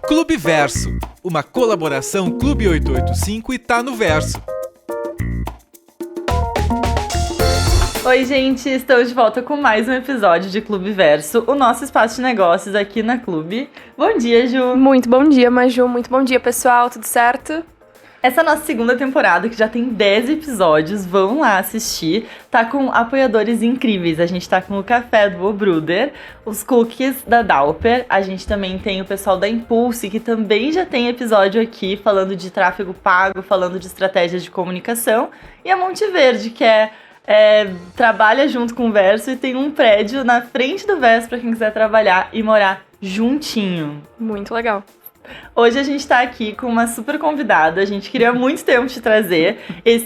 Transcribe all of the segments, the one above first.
Clube Verso, uma colaboração Clube 885 e Tá no Verso. Oi, gente, estamos de volta com mais um episódio de Clube Verso, o nosso espaço de negócios aqui na Clube. Bom dia, Ju. Muito bom dia, Maju. Muito bom dia, pessoal. Tudo certo? Essa é a nossa segunda temporada, que já tem 10 episódios, vão lá assistir. Tá com apoiadores incríveis, a gente tá com o café do O Bruder, os cookies da Dauper, a gente também tem o pessoal da Impulse, que também já tem episódio aqui falando de tráfego pago, falando de estratégias de comunicação, e a Monte Verde, que trabalha junto com o Verso e tem um prédio na frente do Verso para quem quiser trabalhar e morar juntinho. Muito legal. Hoje a gente tá aqui com uma super convidada, a gente queria muito tempo te trazer.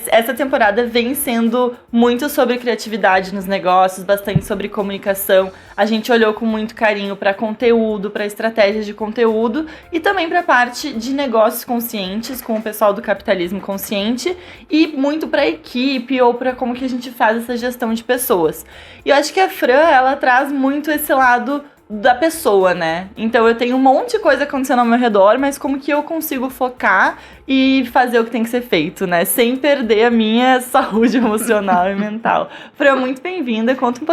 Essa temporada vem sendo muito sobre criatividade nos negócios, bastante sobre comunicação. A gente olhou com muito carinho para conteúdo, para estratégias de conteúdo e também para a parte de negócios conscientes com o pessoal do capitalismo consciente e muito para a equipe ou para como que a gente faz essa gestão de pessoas. E eu acho que a Fran, ela traz muito esse lado da pessoa, né? Então eu tenho um monte de coisa acontecendo ao meu redor, mas como que eu consigo focar e fazer o que tem que ser feito, né? Sem perder a minha saúde emocional e mental. Fran, muito bem-vinda. Nos conta um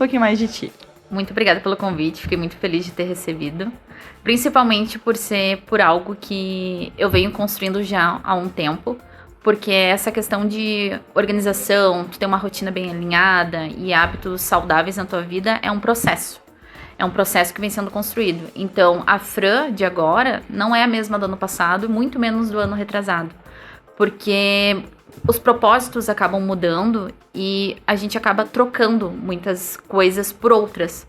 pouquinho mais de ti. Muito obrigada pelo convite, fiquei muito feliz de ter recebido. Principalmente por ser por algo que eu venho construindo já há um tempo. Porque essa questão de organização, tu ter uma rotina bem alinhada e hábitos saudáveis na tua vida é um processo. É um processo que vem sendo construído. Então, a Fran de agora não é a mesma do ano passado, muito menos do ano retrasado. Porque os propósitos acabam mudando e a gente acaba trocando muitas coisas por outras.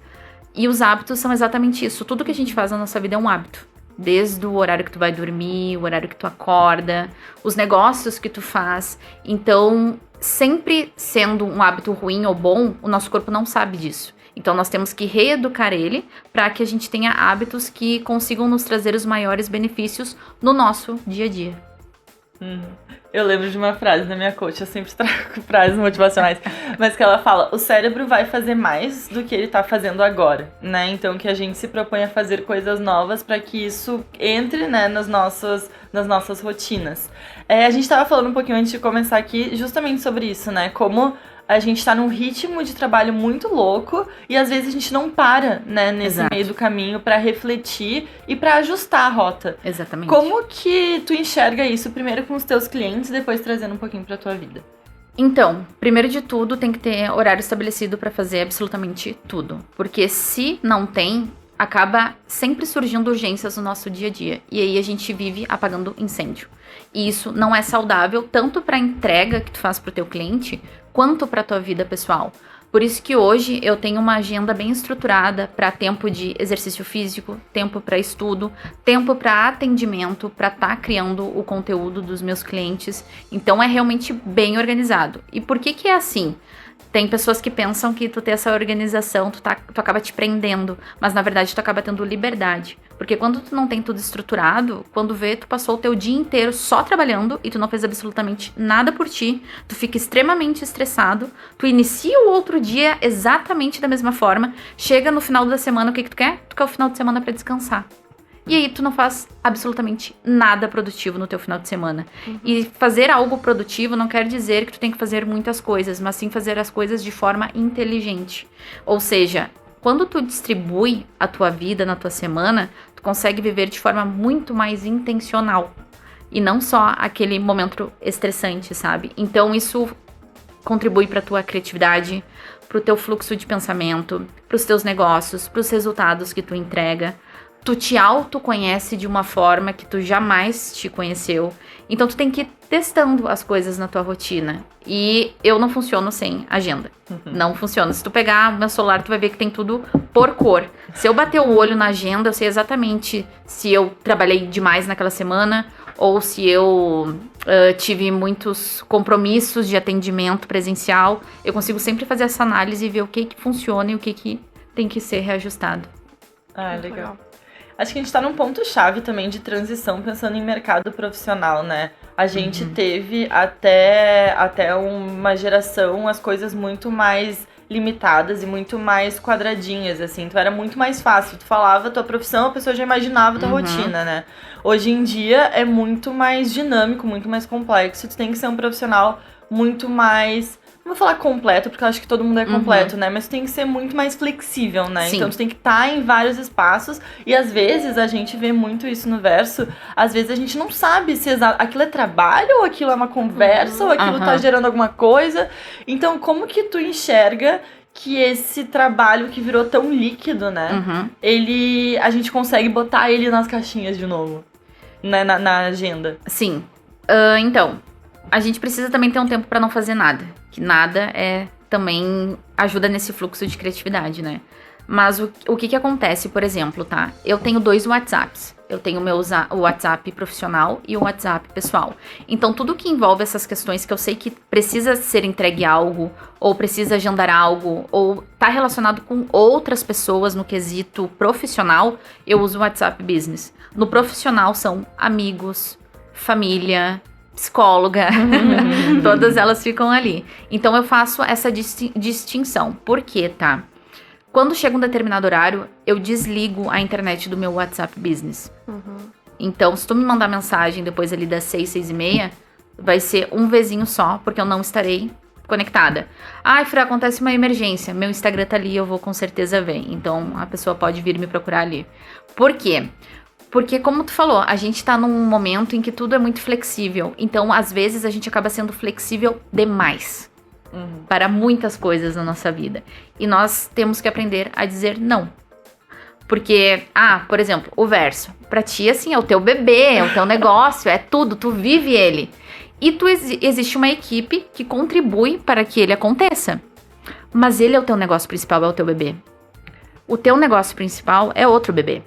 E os hábitos são exatamente isso. Tudo que a gente faz na nossa vida é um hábito. Desde o horário que tu vai dormir, o horário que tu acorda, os negócios que tu faz. Então, sempre sendo um hábito ruim ou bom, o nosso corpo não sabe disso. Então, nós temos que reeducar ele para que a gente tenha hábitos que consigam nos trazer os maiores benefícios no nosso dia a dia. Eu lembro de uma frase da minha coach, eu sempre trago frases motivacionais, mas que ela fala, o cérebro vai fazer mais do que ele tá fazendo agora, né? Então que a gente se propõe a fazer coisas novas para que isso entre, né, nas nossas rotinas. A gente tava falando um pouquinho antes de começar aqui justamente sobre isso, né? Como a gente tá num ritmo de trabalho muito louco e às vezes a gente não para, né, nesse Exato. meio do caminho pra refletir e pra ajustar a rota. Exatamente. Como que tu enxerga isso, primeiro com os teus clientes e depois trazendo um pouquinho pra tua vida? Então, primeiro de tudo, tem que ter horário estabelecido para fazer absolutamente tudo. Porque se não tem, acaba sempre surgindo urgências no nosso dia a dia. E aí a gente vive apagando incêndio. E isso não é saudável, tanto para a entrega que tu faz pro teu cliente, quanto para tua vida pessoal. Por isso que hoje eu tenho uma agenda bem estruturada para tempo de exercício físico, tempo para estudo, tempo para atendimento, para estar criando o conteúdo dos meus clientes. Então é realmente bem organizado. E por que é assim? Tem pessoas que pensam que tu ter essa organização, tu acaba te prendendo, mas na verdade tu acaba tendo liberdade. Porque quando tu não tem tudo estruturado, quando vê, tu passou o teu dia inteiro só trabalhando e tu não fez absolutamente nada por ti, tu fica extremamente estressado, tu inicia o outro dia exatamente da mesma forma, chega no final da semana, o que tu quer? Tu quer o final de semana pra descansar. E aí tu não faz absolutamente nada produtivo no teu final de semana. E fazer algo produtivo não quer dizer que tu tem que fazer muitas coisas, mas sim fazer as coisas de forma inteligente. Ou seja, quando tu distribui a tua vida na tua semana, tu consegue viver de forma muito mais intencional. E não só aquele momento estressante, sabe? Então isso contribui para tua criatividade, para o teu fluxo de pensamento, para os teus negócios, para os resultados que tu entrega. Tu te autoconhece de uma forma que tu jamais te conheceu. Então tu tem que ir testando as coisas na tua rotina. E eu não funciono sem agenda. Não funciona. Se tu pegar o meu celular, tu vai ver que tem tudo por cor. Se eu bater o olho na agenda, eu sei exatamente se eu trabalhei demais naquela semana ou se eu tive muitos compromissos de atendimento presencial. Eu consigo sempre fazer essa análise e ver o que funciona e o que tem que ser reajustado. Ah, legal. Acho que a gente tá num ponto-chave também de transição, pensando em mercado profissional, né? A gente teve até uma geração as coisas muito mais limitadas e muito mais quadradinhas, assim. Então era muito mais fácil. Tu falava a tua profissão, a pessoa já imaginava a tua rotina, né? Hoje em dia é muito mais dinâmico, muito mais complexo. Tu tem que ser um profissional muito mais... Não vou falar completo, porque eu acho que todo mundo é completo, né? Mas tu tem que ser muito mais flexível, né? Sim. Então tu tem que estar em vários espaços. E às vezes a gente vê muito isso no Verso. Às vezes a gente não sabe se aquilo é trabalho, ou aquilo é uma conversa, ou aquilo tá gerando alguma coisa. Então como que tu enxerga que esse trabalho que virou tão líquido, né? A gente consegue botar ele nas caixinhas de novo, né? Na agenda. Sim. Então, a gente precisa também ter um tempo pra não fazer nada. Que nada também ajuda nesse fluxo de criatividade, né? Mas o que acontece, por exemplo, tá? Eu tenho 2 WhatsApps. Eu tenho o WhatsApp profissional e o WhatsApp pessoal. Então, tudo que envolve essas questões que eu sei que precisa ser entregue algo, ou precisa agendar algo, ou tá relacionado com outras pessoas no quesito profissional, eu uso o WhatsApp Business. No profissional são amigos, família, psicóloga, todas elas ficam ali. Então eu faço essa distinção. Por quê, tá? Quando chega um determinado horário, eu desligo a internet do meu WhatsApp Business. Então, se tu me mandar mensagem depois ali das 6, 6:30, vai ser um vezinho só, porque eu não estarei conectada. Ai, Fran, acontece uma emergência, meu Instagram tá ali, eu vou com certeza ver. Então, a pessoa pode vir me procurar ali. Por quê? Porque, como tu falou, a gente tá num momento em que tudo é muito flexível. Então, às vezes, a gente acaba sendo flexível demais para muitas coisas na nossa vida. E nós temos que aprender a dizer não. Porque, por exemplo, o Verso. Pra ti, assim, é o teu bebê, é o teu negócio, é tudo, tu vive ele. E existe uma equipe que contribui para que ele aconteça. Mas ele é o teu negócio principal, é o teu bebê. O teu negócio principal é outro bebê.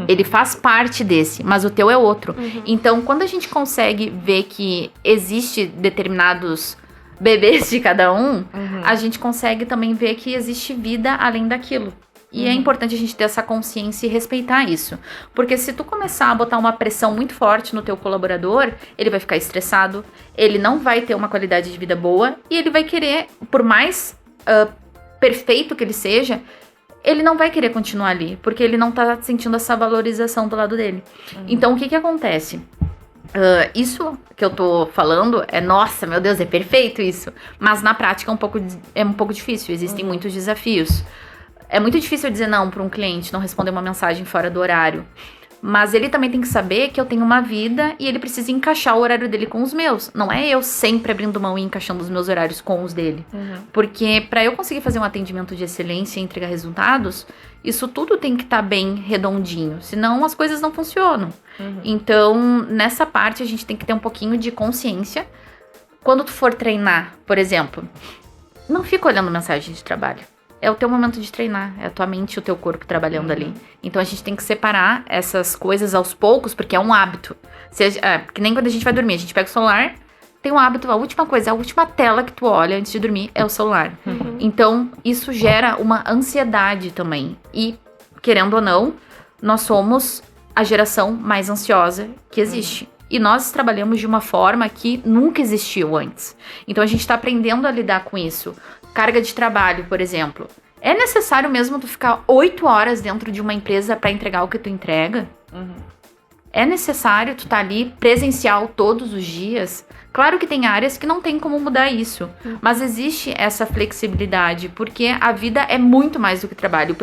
Ele faz parte desse, mas o teu é outro. Então, quando a gente consegue ver que existe determinados bebês de cada um, a gente consegue também ver que existe vida além daquilo. E é importante a gente ter essa consciência e respeitar isso. Porque se tu começar a botar uma pressão muito forte no teu colaborador, ele vai ficar estressado, ele não vai ter uma qualidade de vida boa e ele vai querer, por mais perfeito que ele seja, ele não vai querer continuar ali, porque ele não tá sentindo essa valorização do lado dele. Então, o que acontece? Isso que eu tô falando nossa, meu Deus, é perfeito isso. Mas na prática é um pouco difícil, existem muitos desafios. É muito difícil eu dizer não para um cliente, não responder uma mensagem fora do horário. Mas ele também tem que saber que eu tenho uma vida e ele precisa encaixar o horário dele com os meus. Não é eu sempre abrindo mão e encaixando os meus horários com os dele. Porque para eu conseguir fazer um atendimento de excelência e entregar resultados, isso tudo tem que estar bem redondinho. Senão as coisas não funcionam. Então, nessa parte, a gente tem que ter um pouquinho de consciência. Quando tu for treinar, por exemplo, não fica olhando mensagem de trabalho. É o teu momento de treinar, é a tua mente e o teu corpo trabalhando ali. Então a gente tem que separar essas coisas aos poucos, porque é um hábito. Que nem quando a gente vai dormir, a gente pega o celular, tem um hábito, a última coisa, a última tela que tu olha antes de dormir é o celular. Então isso gera uma ansiedade também. E, querendo ou não, nós somos a geração mais ansiosa que existe. E nós trabalhamos de uma forma que nunca existiu antes. Então a gente tá aprendendo a lidar com isso. Carga de trabalho, por exemplo. É necessário mesmo tu ficar 8 horas dentro de uma empresa para entregar o que tu entrega? É necessário tu tá ali presencial todos os dias? Claro que tem áreas que não tem como mudar isso, mas existe essa flexibilidade, porque a vida é muito mais do que trabalho.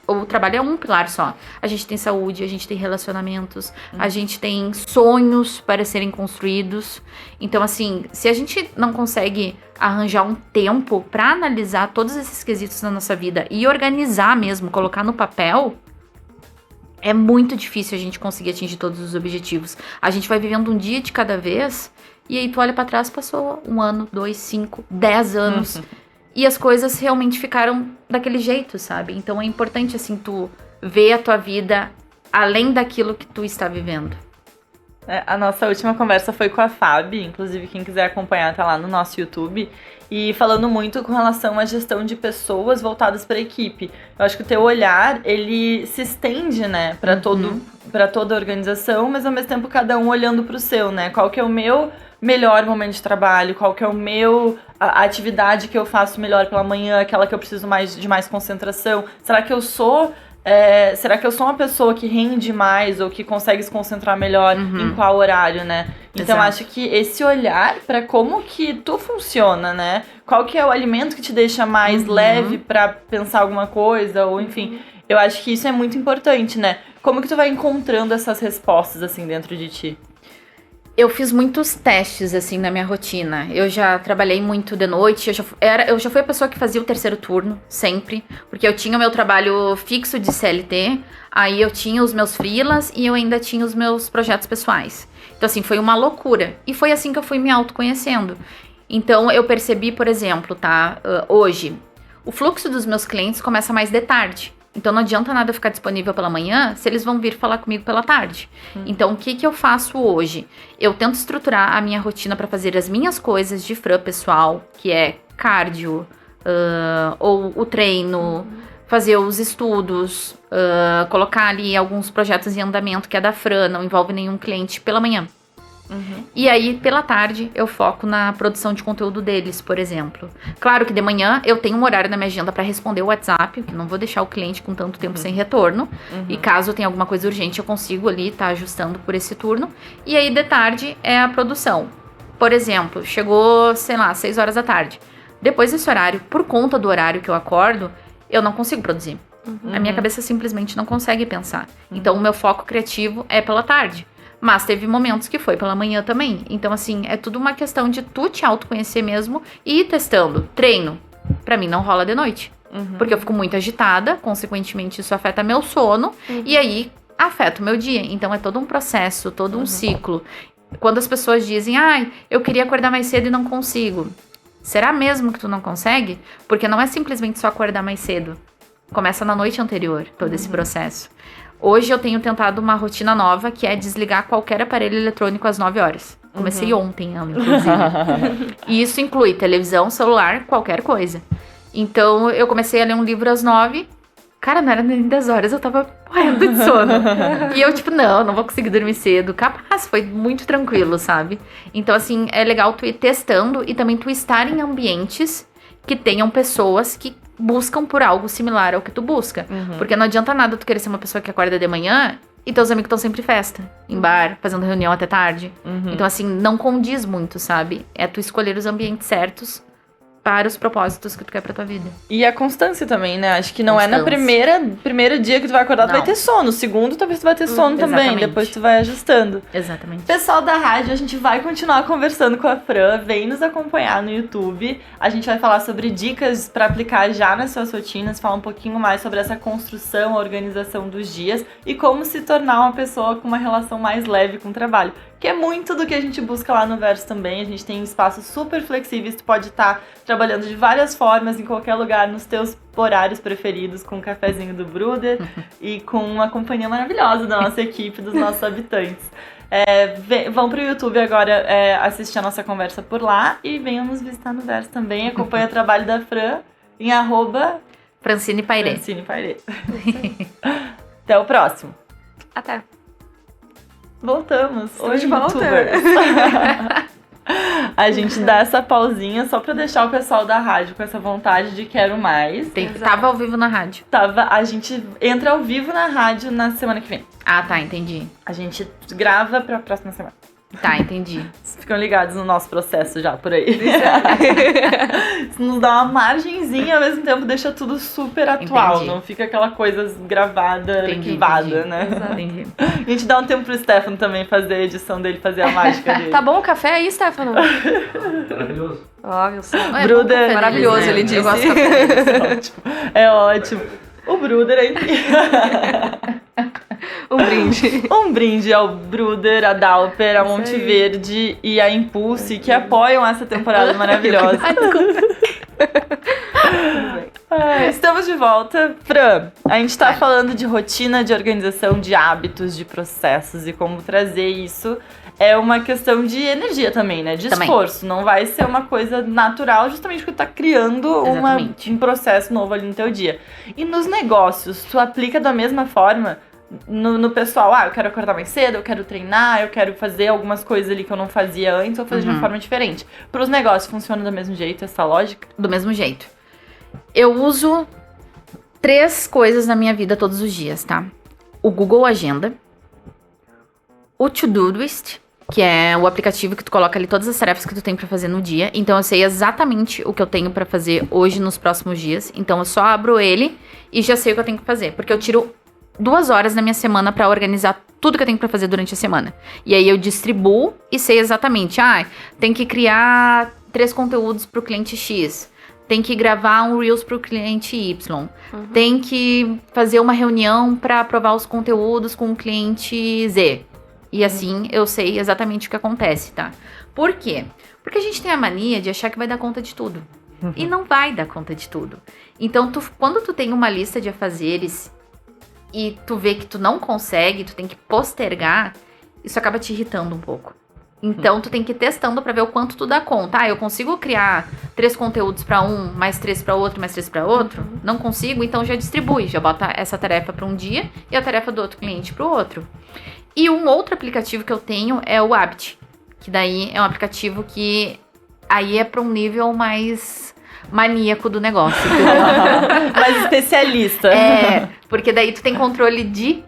O trabalho é um pilar só. A gente tem saúde, a gente tem relacionamentos, a gente tem sonhos para serem construídos. Então, assim, se a gente não consegue arranjar um tempo para analisar todos esses quesitos na nossa vida e organizar mesmo, colocar no papel, é muito difícil a gente conseguir atingir todos os objetivos. A gente vai vivendo um dia de cada vez. E aí tu olha pra trás, passou 1 ano, 2, 5, 10 anos. E as coisas realmente ficaram daquele jeito, sabe? Então é importante, assim, tu ver a tua vida além daquilo que tu está vivendo. A nossa última conversa foi com a Fábio, inclusive quem quiser acompanhar tá lá no nosso YouTube. E falando muito com relação à gestão de pessoas voltadas para a equipe. Eu acho que o teu olhar, ele se estende, né, para toda a organização, mas ao mesmo tempo cada um olhando para o seu, né? Qual que é o meu melhor momento de trabalho, qual que é a atividade que eu faço melhor pela manhã, aquela que eu preciso de mais concentração. Será que eu sou uma pessoa que rende mais ou que consegue se concentrar melhor em qual horário, né? Então, Exato. acho que esse olhar pra como que tu funciona, né? Qual que é o alimento que te deixa mais leve pra pensar alguma coisa, ou enfim. Eu acho que isso é muito importante, né? Como que tu vai encontrando essas respostas, assim, dentro de ti? Eu fiz muitos testes, assim, na minha rotina. Eu já trabalhei muito de noite, eu já fui a pessoa que fazia o terceiro turno, sempre. Porque eu tinha o meu trabalho fixo de CLT, aí eu tinha os meus freelas e eu ainda tinha os meus projetos pessoais. Então, assim, foi uma loucura. E foi assim que eu fui me autoconhecendo. Então, eu percebi, por exemplo, hoje, o fluxo dos meus clientes começa mais de tarde. Então não adianta nada eu ficar disponível pela manhã se eles vão vir falar comigo pela tarde. Então o que eu faço hoje? Eu tento estruturar a minha rotina para fazer as minhas coisas de Fran pessoal, que é cardio, ou o treino, fazer os estudos, colocar ali alguns projetos em andamento que é da Fran, não envolve nenhum cliente pela manhã. E aí, pela tarde, eu foco na produção de conteúdo deles, por exemplo. Claro que de manhã eu tenho um horário na minha agenda para responder o WhatsApp, que não vou deixar o cliente com tanto tempo sem retorno. E caso tenha alguma coisa urgente, eu consigo ali estar ajustando por esse turno. E aí, de tarde, é a produção. Por exemplo, chegou, sei lá, 6 horas da tarde. Depois desse horário, por conta do horário que eu acordo, eu não consigo produzir. A minha cabeça simplesmente não consegue pensar. Então, o meu foco criativo é pela tarde. Mas teve momentos que foi pela manhã também. Então, assim, é tudo uma questão de tu te autoconhecer mesmo e ir testando. Treino, pra mim, não rola de noite. Porque eu fico muito agitada, consequentemente isso afeta meu sono. E aí, afeta o meu dia. Então, é todo um processo, todo um ciclo. Quando as pessoas dizem, eu queria acordar mais cedo e não consigo. Será mesmo que tu não consegue? Porque não é simplesmente só acordar mais cedo. Começa na noite anterior, todo esse processo. Hoje eu tenho tentado uma rotina nova, que é desligar qualquer aparelho eletrônico às 9 horas. Comecei ontem, inclusive. E isso inclui televisão, celular, qualquer coisa. Então, eu comecei a ler um livro às 9. Cara, não era nem 10 horas, eu tava morrendo de sono. E eu, não vou conseguir dormir cedo. Capaz, foi muito tranquilo, sabe? Então, assim, é legal tu ir testando e também tu estar em ambientes que tenham pessoas que buscam por algo similar ao que tu busca. Porque não adianta nada tu querer ser uma pessoa que acorda de manhã e teus amigos estão sempre em festa, em bar, fazendo reunião até tarde. Então, assim, não condiz muito, sabe? É tu escolher os ambientes certos para os propósitos que tu quer pra tua vida. E a constância também, né? Acho que não é na primeiro dia que tu vai acordar, tu vai ter sono. O segundo, talvez tu vai ter sono também. Exatamente. Depois tu vai ajustando. Exatamente. Pessoal da rádio, a gente vai continuar conversando com a Fran. Vem nos acompanhar no YouTube. A gente vai falar sobre dicas pra aplicar já nas suas rotinas. Falar um pouquinho mais sobre essa construção, a organização dos dias. E como se tornar uma pessoa com uma relação mais leve com o trabalho. Que é muito do que a gente busca lá no Verso também. A gente tem espaços super flexíveis. Tu pode estar trabalhando de várias formas, em qualquer lugar, nos teus horários preferidos, com o cafezinho do Bruder e com uma companhia maravilhosa da nossa equipe, dos nossos habitantes. Vão pro YouTube agora assistir a nossa conversa por lá e venham nos visitar no Verso também. Acompanha o trabalho da Fran em Francine Pairé. Francine Pairé. Até o próximo. Até. Voltamos. Estamos de Oi, volta. YouTubers. A gente dá essa pausinha só pra deixar o pessoal da rádio com essa vontade de quero mais. Tava ao vivo na rádio. A gente entra ao vivo na rádio na semana que vem. Ah, tá, entendi. A gente grava pra próxima semana. Tá, entendi. Ficam ligados no nosso processo já, por aí. Isso nos dá uma margenzinha, ao mesmo tempo deixa tudo super atual. Entendi. Não fica aquela coisa gravada, arquivada, né? Entendi. A gente dá um tempo pro Stefano também fazer a edição dele, fazer a mágica dele. Tá bom o café aí, Stefano? Maravilhoso. Ó, viu só. É Bruder, bom café maravilhoso, deles, né? ele disse. Eu gosto de café deles. É ótimo. O Bruder aí. Um brinde. Um brinde ao Bruder, a Dalper, a Monte Verde e a Impulse, que apoiam essa temporada maravilhosa. Ai, desculpa. Estamos de volta. Fran, a gente tá falando de rotina, de organização, de hábitos, de processos e como trazer isso. É uma questão de energia também, né? De esforço. Não vai ser uma coisa natural, justamente porque tu tá criando um processo novo ali no teu dia. E nos negócios, tu aplica da mesma forma? no pessoal, eu quero acordar mais cedo, eu quero treinar, eu quero fazer algumas coisas ali que eu não fazia antes, ou fazer de uma forma diferente. Para os negócios, funciona do mesmo jeito, essa lógica? Do mesmo jeito. Eu uso 3 coisas na minha vida todos os dias, tá? O Google Agenda, o Todoist, que é o aplicativo que tu coloca ali todas as tarefas que tu tem pra fazer no dia. Então eu sei exatamente o que eu tenho pra fazer hoje nos próximos dias. Então eu só abro ele e já sei o que eu tenho que fazer, porque eu tiro 2 horas na minha semana pra organizar tudo que eu tenho pra fazer durante a semana. E aí eu distribuo e sei exatamente, tem que criar 3 conteúdos pro cliente X, tem que gravar um Reels pro cliente Y, tem que fazer uma reunião pra aprovar os conteúdos com o cliente Z. E assim eu sei exatamente o que acontece, tá? Por quê? Porque a gente tem a mania de achar que vai dar conta de tudo. E não vai dar conta de tudo. Então, quando tu tem uma lista de afazeres e tu vê que tu não consegue, tu tem que postergar, isso acaba te irritando um pouco. Então, tu tem que ir testando pra ver o quanto tu dá conta. Eu consigo criar 3 conteúdos pra um, mais 3 pra outro, mais 3 pra outro? Não consigo, então já distribui. Já bota essa tarefa pra um dia e a tarefa do outro cliente pro outro. E um outro aplicativo que eu tenho é o Habit, que daí é um aplicativo que aí é pra um nível mais maníaco do negócio. Mais especialista. Porque daí tu tem controle de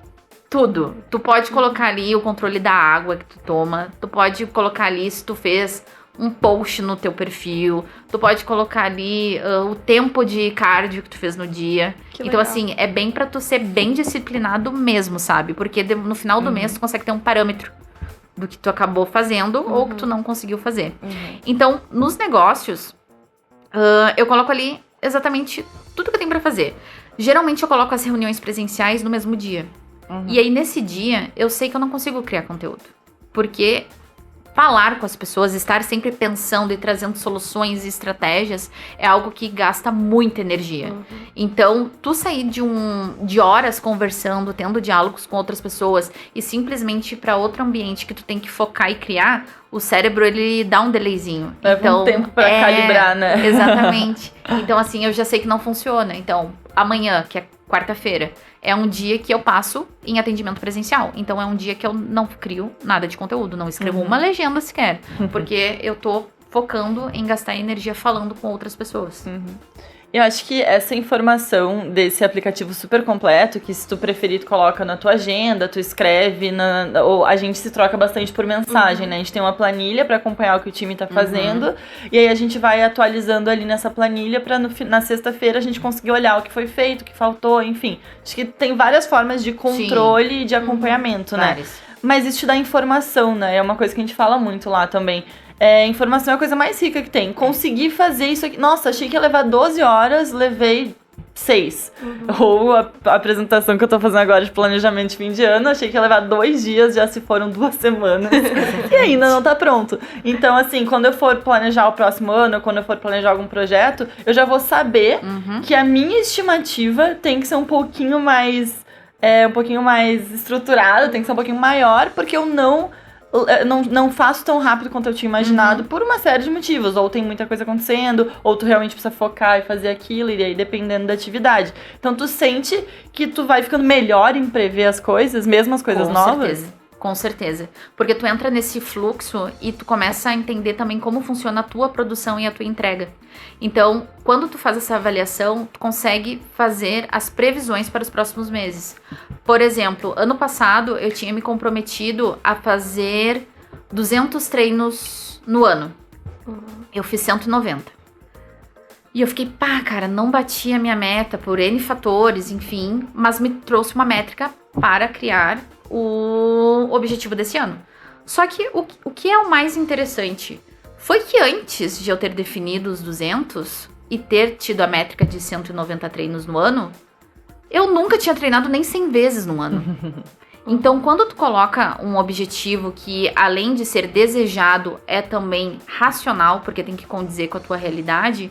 tudo. Tu pode colocar ali o controle da água que tu toma, tu pode colocar ali se tu fez um post no teu perfil, tu pode colocar ali o tempo de cardio que tu fez no dia. Então, legal. assim, é bem pra tu ser bem disciplinado mesmo, sabe? Porque no final do mês tu consegue ter um parâmetro do que tu acabou fazendo ou que tu não conseguiu fazer. Então, nos negócios, eu coloco ali exatamente tudo que eu tenho pra fazer. Geralmente eu coloco as reuniões presenciais no mesmo dia. E aí, nesse dia, eu sei que eu não consigo criar conteúdo. Porque falar com as pessoas, estar sempre pensando e trazendo soluções e estratégias é algo que gasta muita energia. Então, tu sair de horas conversando, tendo diálogos com outras pessoas e simplesmente ir pra outro ambiente que tu tem que focar e criar, o cérebro, ele dá um delayzinho. Leva então, um tempo pra calibrar, né? Exatamente. Então, assim, eu já sei que não funciona. Então, amanhã, que é quarta-feira, é um dia que eu passo em atendimento presencial. Então, é um dia que eu não crio nada de conteúdo, não escrevo uma legenda sequer. Porque eu tô focando em gastar energia falando com outras pessoas. Eu acho que essa informação desse aplicativo super completo, que se tu preferir, tu coloca na tua agenda, tu escreve, ou a gente se troca bastante por mensagem, né? A gente tem uma planilha pra acompanhar o que o time tá fazendo, e aí a gente vai atualizando ali nessa planilha pra na sexta-feira a gente conseguir olhar o que foi feito, o que faltou, enfim. Acho que tem várias formas de controle e de acompanhamento, né? Várias. Mas isso te dá informação, né? É uma coisa que a gente fala muito lá também. Informação é a coisa mais rica que tem. Conseguir fazer isso aqui. Nossa, achei que ia levar 12 horas, levei 6. Ou a apresentação que eu tô fazendo agora de planejamento de fim de ano, achei que ia levar 2 dias, já se foram 2 semanas. E ainda não tá pronto. Então, assim, quando eu for planejar o próximo ano, ou quando eu for planejar algum projeto, eu já vou saber que a minha estimativa tem que ser um pouquinho mais estruturada, tem que ser um pouquinho maior, porque eu não faço tão rápido quanto eu tinha imaginado por uma série de motivos. Ou tem muita coisa acontecendo, ou tu realmente precisa focar e fazer aquilo, e aí dependendo da atividade. Então tu sente que tu vai ficando melhor em prever as coisas, mesmo as coisas novas? Com certeza. Porque tu entra nesse fluxo e tu começa a entender também como funciona a tua produção e a tua entrega. Então, quando tu faz essa avaliação, tu consegue fazer as previsões para os próximos meses. Por exemplo, ano passado eu tinha me comprometido a fazer 200 treinos no ano. Eu fiz 190. E eu fiquei, cara, não bati a minha meta por N fatores, enfim, mas me trouxe uma métrica para criar o objetivo desse ano. Só que o que é o mais interessante foi que antes de eu ter definido os 200 e ter tido a métrica de 190 treinos no ano, eu nunca tinha treinado nem 100 vezes no ano. Então, quando tu coloca um objetivo que, além de ser desejado, é também racional, porque tem que condizer com a tua realidade,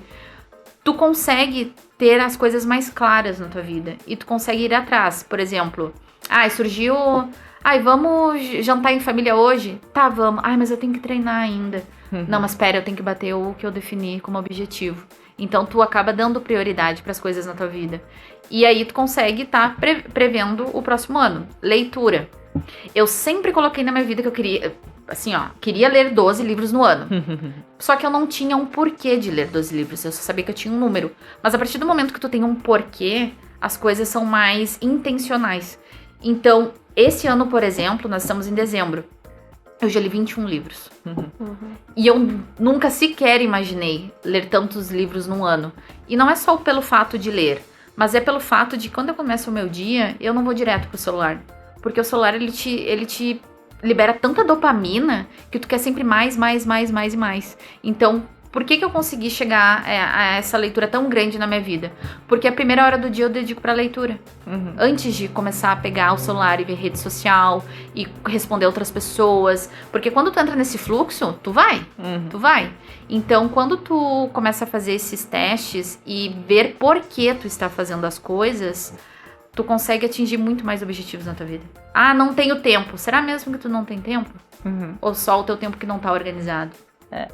tu consegue ter as coisas mais claras na tua vida. E tu consegue ir atrás. Por exemplo, surgiu... vamos jantar em família hoje? Tá, vamos. Mas eu tenho que treinar ainda. Não, mas espera, eu tenho que bater o que eu defini como objetivo. Então, tu acaba dando prioridade pras coisas na tua vida. E aí, tu consegue estar prevendo o próximo ano. Leitura. Eu sempre coloquei na minha vida que eu queria... Assim, ó, queria ler 12 livros no ano. Só que eu não tinha um porquê de ler 12 livros. Eu só sabia que eu tinha um número. Mas a partir do momento que tu tem um porquê, as coisas são mais intencionais. Então, esse ano, por exemplo, nós estamos em dezembro. Eu já li 21 livros. E eu nunca sequer imaginei ler tantos livros num ano. E não é só pelo fato de ler, mas é pelo fato de quando eu começo o meu dia, eu não vou direto pro celular. Porque o celular, ele te libera tanta dopamina que tu quer sempre mais e mais. Então, por que eu consegui chegar a essa leitura tão grande na minha vida? Porque a primeira hora do dia eu dedico pra leitura. Antes de começar a pegar o celular e ver rede social e responder outras pessoas. Porque quando tu entra nesse fluxo, tu vai. Tu vai. Então, quando tu começa a fazer esses testes e ver por que tu está fazendo as coisas, tu consegue atingir muito mais objetivos na tua vida. Ah, não tenho tempo. Será mesmo que tu não tem tempo? Ou só o teu tempo que não tá organizado?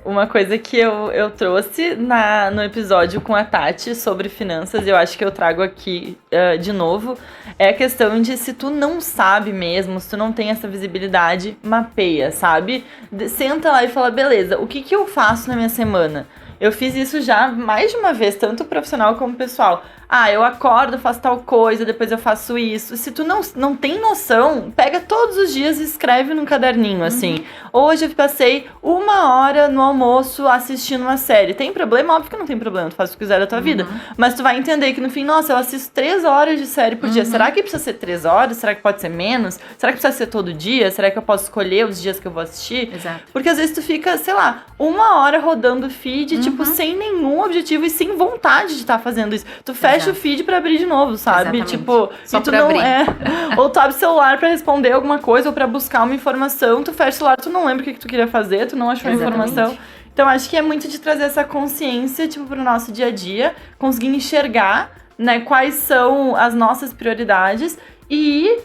Uma coisa que eu trouxe no episódio com a Tati sobre finanças, eu acho que eu trago aqui de novo, é a questão de se tu não sabe mesmo, se tu não tem essa visibilidade, mapeia, sabe? Senta lá e fala, beleza, o que eu faço na minha semana? Eu fiz isso já mais de uma vez, tanto profissional como pessoal. Ah, eu acordo, faço tal coisa, depois eu faço isso. Se tu não tem noção, pega todos os dias e escreve num caderninho, assim. Hoje eu passei 1 hora no almoço assistindo uma série. Tem problema? Óbvio que não tem problema, tu faz o que quiser da tua vida. Mas tu vai entender que no fim, nossa, eu assisto 3 horas de série por dia. Será que precisa ser 3 horas? Será que pode ser menos? Será que precisa ser todo dia? Será que eu posso escolher os dias que eu vou assistir? Exato. Porque às vezes tu fica, sei lá, 1 hora rodando o feed, tipo, sem nenhum objetivo e sem vontade de estar fazendo isso. Tu fecha o feed pra abrir de novo, sabe? Exatamente. Tipo, Só e tu pra não abrir. ou tu abre o celular pra responder alguma coisa ou pra buscar uma informação, tu fecha o celular, tu não lembra o que tu queria fazer, tu não achou a Exatamente. informação. Então acho que é muito de trazer essa consciência, tipo, pro nosso dia a dia, conseguir enxergar, né, quais são as nossas prioridades e ir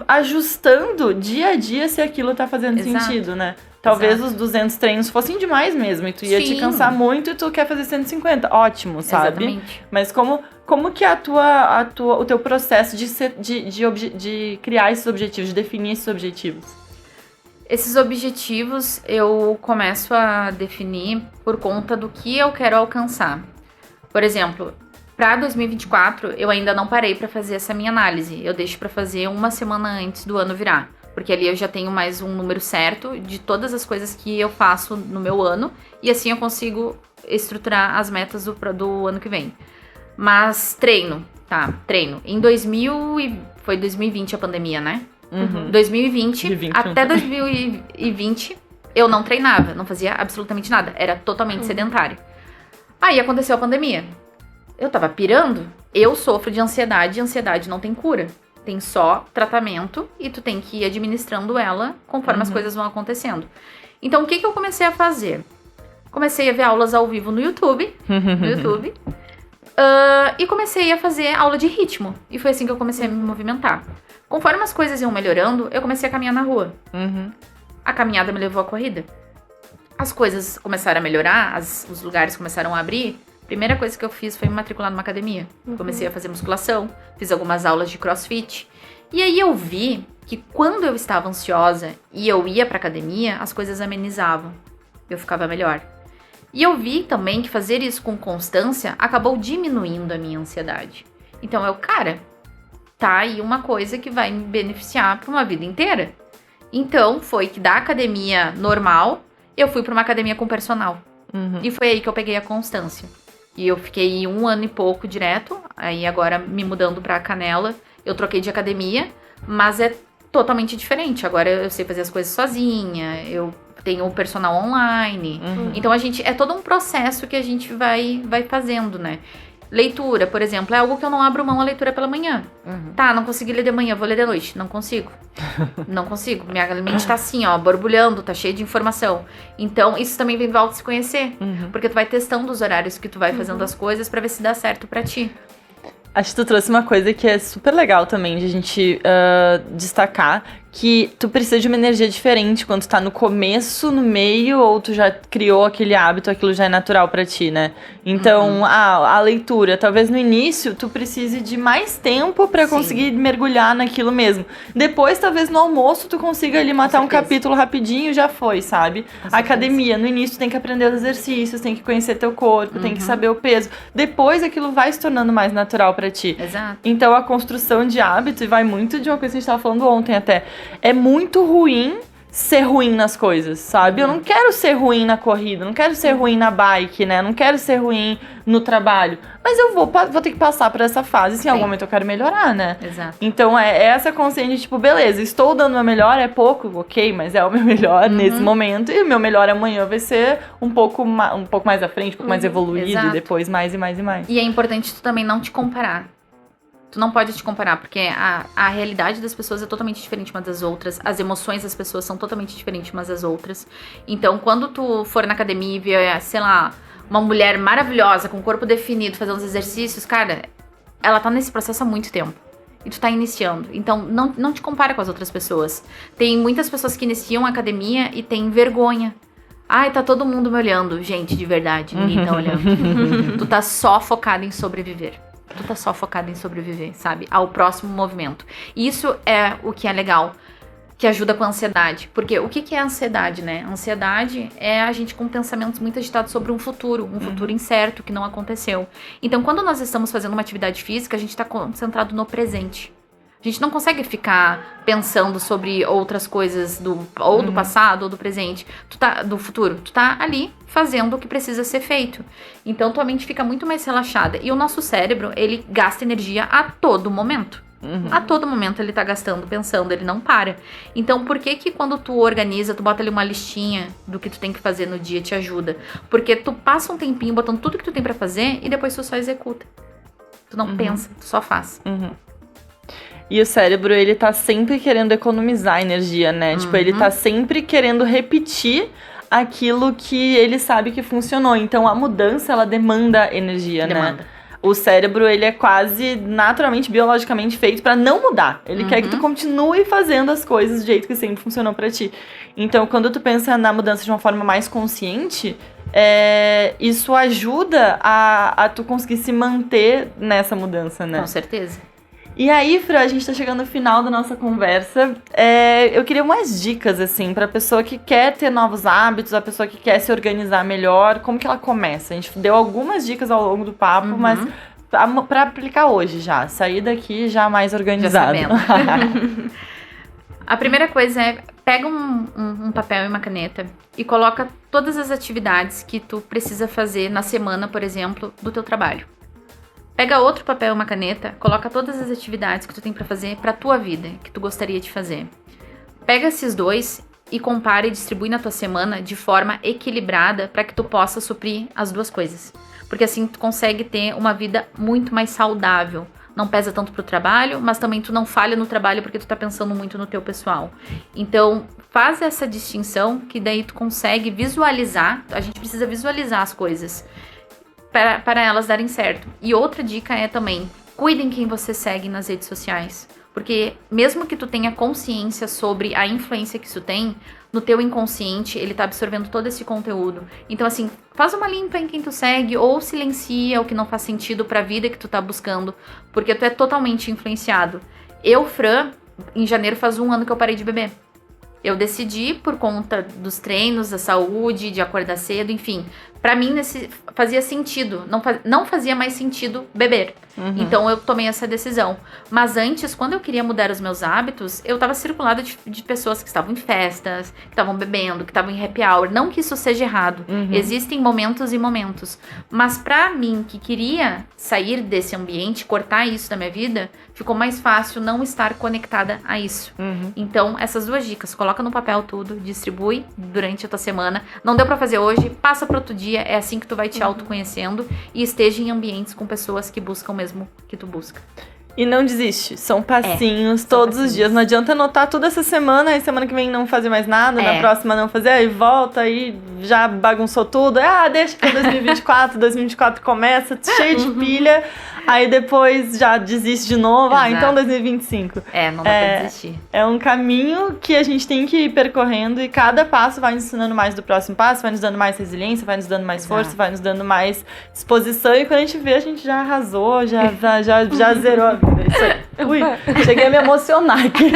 ajustando dia a dia se aquilo tá fazendo Exato. sentido, né? Talvez Exato. os 200 treinos fossem demais mesmo, e tu ia te Sim. cansar muito e tu quer fazer 150. Ótimo, sabe? Exatamente. Mas como que é o teu processo de criar esses objetivos, de definir esses objetivos? Esses objetivos eu começo a definir por conta do que eu quero alcançar. Por exemplo, para 2024 eu ainda não parei para fazer essa minha análise. Eu deixo para fazer 1 semana antes do ano virar. Porque ali eu já tenho mais um número certo de todas as coisas que eu faço no meu ano. E assim eu consigo estruturar as metas do ano que vem. Mas treino. Em foi 2020 a pandemia, né? 2020 De 21. até 2020 eu não treinava, não fazia absolutamente nada. Era totalmente sedentário. Aí aconteceu a pandemia. Eu tava pirando. Eu sofro de ansiedade e ansiedade não tem cura. Tem só tratamento e tu tem que ir administrando ela conforme as coisas vão acontecendo. Então, o que eu comecei a fazer? Comecei a ver aulas ao vivo no YouTube. E comecei a fazer aula de ritmo. E foi assim que eu comecei a me movimentar. Conforme as coisas iam melhorando, eu comecei a caminhar na rua. A caminhada me levou à corrida. As coisas começaram a melhorar, os lugares começaram a abrir. A primeira coisa que eu fiz foi me matricular numa academia. Comecei a fazer musculação, fiz algumas aulas de crossfit. E aí eu vi que quando eu estava ansiosa e eu ia pra academia, as coisas amenizavam. Eu ficava melhor. E eu vi também que fazer isso com constância acabou diminuindo a minha ansiedade. Então tá aí uma coisa que vai me beneficiar pra uma vida inteira. Então foi que da academia normal, eu fui pra uma academia com personal. E foi aí que eu peguei a constância. E eu fiquei 1 ano e pouco direto, aí agora me mudando pra Canela, eu troquei de academia, mas é totalmente diferente. Agora eu sei fazer as coisas sozinha, eu tenho o personal online. Então é todo um processo que a gente vai fazendo, né? Leitura, por exemplo, é algo que eu não abro mão a leitura pela manhã. Tá, não consegui ler de manhã, vou ler de noite. Não consigo. Não consigo. Minha mente tá assim, ó, borbulhando, tá cheia de informação. Então, isso também vem do auto se conhecer. Porque tu vai testando os horários que tu vai fazendo as coisas pra ver se dá certo pra ti. Acho que tu trouxe uma coisa que é super legal também de a gente destacar, que tu precisa de uma energia diferente quando tu tá no começo, no meio, ou tu já criou aquele hábito, aquilo já é natural pra ti, né? Então, a leitura, talvez no início tu precise de mais tempo pra Sim. conseguir mergulhar naquilo mesmo. Depois, talvez no almoço tu consiga ali matar um certeza. capítulo rapidinho e já foi, sabe? certeza. Academia, no início tu tem que aprender os exercícios, tem que conhecer teu corpo, tem que saber o peso. Depois aquilo vai se tornando mais natural pra ti. Exato. Então a construção de hábito, e vai muito de uma coisa que a gente tava falando ontem até, é muito ruim ser ruim nas coisas, sabe? Eu não quero ser ruim na corrida, não quero ser ruim na bike, né? Não quero ser ruim no trabalho. Mas eu vou ter que passar por essa fase, se em algum momento eu quero melhorar, né? Exato. Então é essa consciência de tipo, beleza, estou dando o meu melhor, é pouco, ok, mas é o meu melhor nesse momento, e o meu melhor amanhã vai ser um pouco mais à frente, um pouco mais evoluído, exato. e depois mais e mais e mais. E é importante tu também não te comparar. Tu não pode te comparar, porque a realidade das pessoas é totalmente diferente umas das outras. As emoções das pessoas são totalmente diferentes umas das outras. Então, quando tu for na academia e ver, sei lá, uma mulher maravilhosa, com o corpo definido, fazendo os exercícios, cara, ela tá nesse processo há muito tempo. E tu tá iniciando. Então, não te compara com as outras pessoas. Tem muitas pessoas que iniciam a academia e têm vergonha. Ai, tá todo mundo me olhando. Gente, de verdade, ninguém tá olhando. Tu tá só focada em sobreviver. Tu tá só focada em sobreviver, sabe? Ao próximo movimento. Isso é o que é legal, que ajuda com a ansiedade. Porque o que é a ansiedade, né? A ansiedade é a gente com pensamentos muito agitados sobre um futuro incerto que não aconteceu. Então, quando nós estamos fazendo uma atividade física, a gente tá concentrado no presente. A gente não consegue ficar pensando sobre outras coisas do passado ou do presente, do futuro. Tu tá ali fazendo o que precisa ser feito. Então tua mente fica muito mais relaxada. E o nosso cérebro, ele gasta energia a todo momento. A todo momento ele tá gastando, pensando, ele não para. Então por que quando tu organiza, tu bota ali uma listinha do que tu tem que fazer no dia, te ajuda? Porque tu passa um tempinho botando tudo que tu tem pra fazer e depois tu só executa. Tu não pensa, tu só faz. E o cérebro, ele tá sempre querendo economizar energia, né? Tipo, ele tá sempre querendo repetir aquilo que ele sabe que funcionou. Então, a mudança, ela demanda energia, né? O cérebro, ele é quase naturalmente, biologicamente feito pra não mudar. Ele quer que tu continue fazendo as coisas do jeito que sempre funcionou pra ti. Então, quando tu pensa na mudança de uma forma mais consciente, isso ajuda a tu conseguir se manter nessa mudança, né? Com certeza. E aí, Fran, a gente tá chegando no final da nossa conversa. Eu queria umas dicas, assim, pra pessoa que quer ter novos hábitos, a pessoa que quer se organizar melhor. Como que ela começa? A gente deu algumas dicas ao longo do papo, mas pra aplicar hoje já. Sair daqui já mais organizado. Já sabendo. A primeira coisa é, pega um papel e uma caneta e coloca todas as atividades que tu precisa fazer na semana, por exemplo, do teu trabalho. Pega outro papel e uma caneta, coloca todas as atividades que tu tem pra fazer pra tua vida, que tu gostaria de fazer. Pega esses dois e compara e distribui na tua semana de forma equilibrada pra que tu possa suprir as duas coisas. Porque assim tu consegue ter uma vida muito mais saudável. Não pesa tanto pro trabalho, mas também tu não falha no trabalho porque tu tá pensando muito no teu pessoal. Então, faz essa distinção que daí tu consegue visualizar, a gente precisa visualizar as coisas para elas darem certo. E outra dica é também, cuidem quem você segue nas redes sociais. Porque mesmo que tu tenha consciência sobre a influência que isso tem, no teu inconsciente, ele tá absorvendo todo esse conteúdo. Então, assim, faz uma limpa em quem tu segue ou silencia o que não faz sentido pra vida que tu tá buscando, porque tu é totalmente influenciado. Eu, Fran, em janeiro faz 1 ano que eu parei de beber. Eu decidi por conta dos treinos, da saúde, de acordar cedo, enfim. Pra mim, fazia sentido. Não fazia mais sentido beber. Então, eu tomei essa decisão. Mas antes, quando eu queria mudar os meus hábitos, eu tava circulada de pessoas que estavam em festas, que estavam bebendo, que estavam em happy hour. Não que isso seja errado. Existem momentos e momentos. Mas pra mim, que queria sair desse ambiente, cortar isso da minha vida, ficou mais fácil não estar conectada a isso. Então, essas duas dicas. Coloca no papel tudo, distribui durante a tua semana. Não deu pra fazer hoje, passa pro outro dia. É assim que tu vai te autoconhecendo e esteja em ambientes com pessoas que buscam o mesmo que tu busca. E não desiste, são passinhos todos os dias. Não adianta anotar toda essa semana, aí semana que vem não fazer mais nada, na próxima não fazer, aí volta, aí já bagunçou tudo. Deixa que 2024 começa, cheio de pilha. aí depois já desiste de novo. Exato. Então 2025. Não dá pra desistir. É um caminho que a gente tem que ir percorrendo e cada passo vai nos ensinando mais do próximo passo, vai nos dando mais resiliência, vai nos dando mais Exato. força, vai nos dando mais disposição e quando a gente vê, a gente já arrasou, já zerou a vida. Isso aí. Ui, cheguei a me emocionar aqui.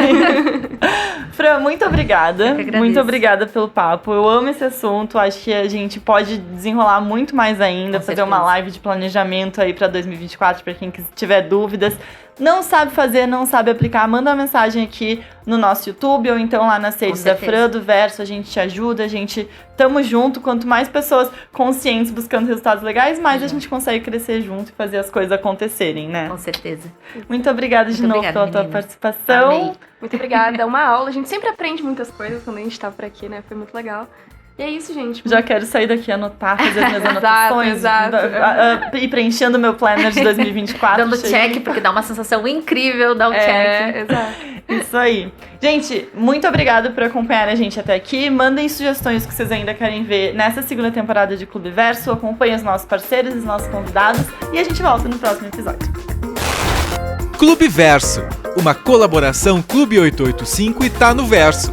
Fran, muito obrigada. Eu que agradeço. Muito obrigada pelo papo. Eu amo esse assunto, acho que a gente pode desenrolar muito mais ainda, Com fazer certeza. uma live de planejamento aí pra 2024, pra quem tiver dúvidas. Não sabe fazer, não sabe aplicar, manda uma mensagem aqui no nosso YouTube ou então lá nas redes da certeza. Fran, do Verso, a gente te ajuda, a gente tamo junto. Quanto mais pessoas conscientes buscando resultados legais, mais a gente consegue crescer junto e fazer as coisas acontecerem, né? Com certeza. Muito obrigada de Muito novo obrigada, pela tua meninas. participação. Amei. Muito obrigada, é uma aula. A gente sempre aprende muitas coisas quando a gente tá por aqui, né? Foi muito legal. E é isso, gente. Já quero sair daqui, anotar, fazer as minhas Exato, anotações, exato. Ir preenchendo meu planner de 2024. Dando cheio. check, porque dá uma sensação incrível dar o check. Exato. Isso aí. Gente, muito obrigada por acompanhar a gente até aqui. Mandem sugestões que vocês ainda querem ver nessa segunda temporada de Clube Verso. Acompanhem os nossos parceiros, os nossos convidados. E a gente volta no próximo episódio. Clube Verso, uma colaboração Clube 885 e Tá no Verso.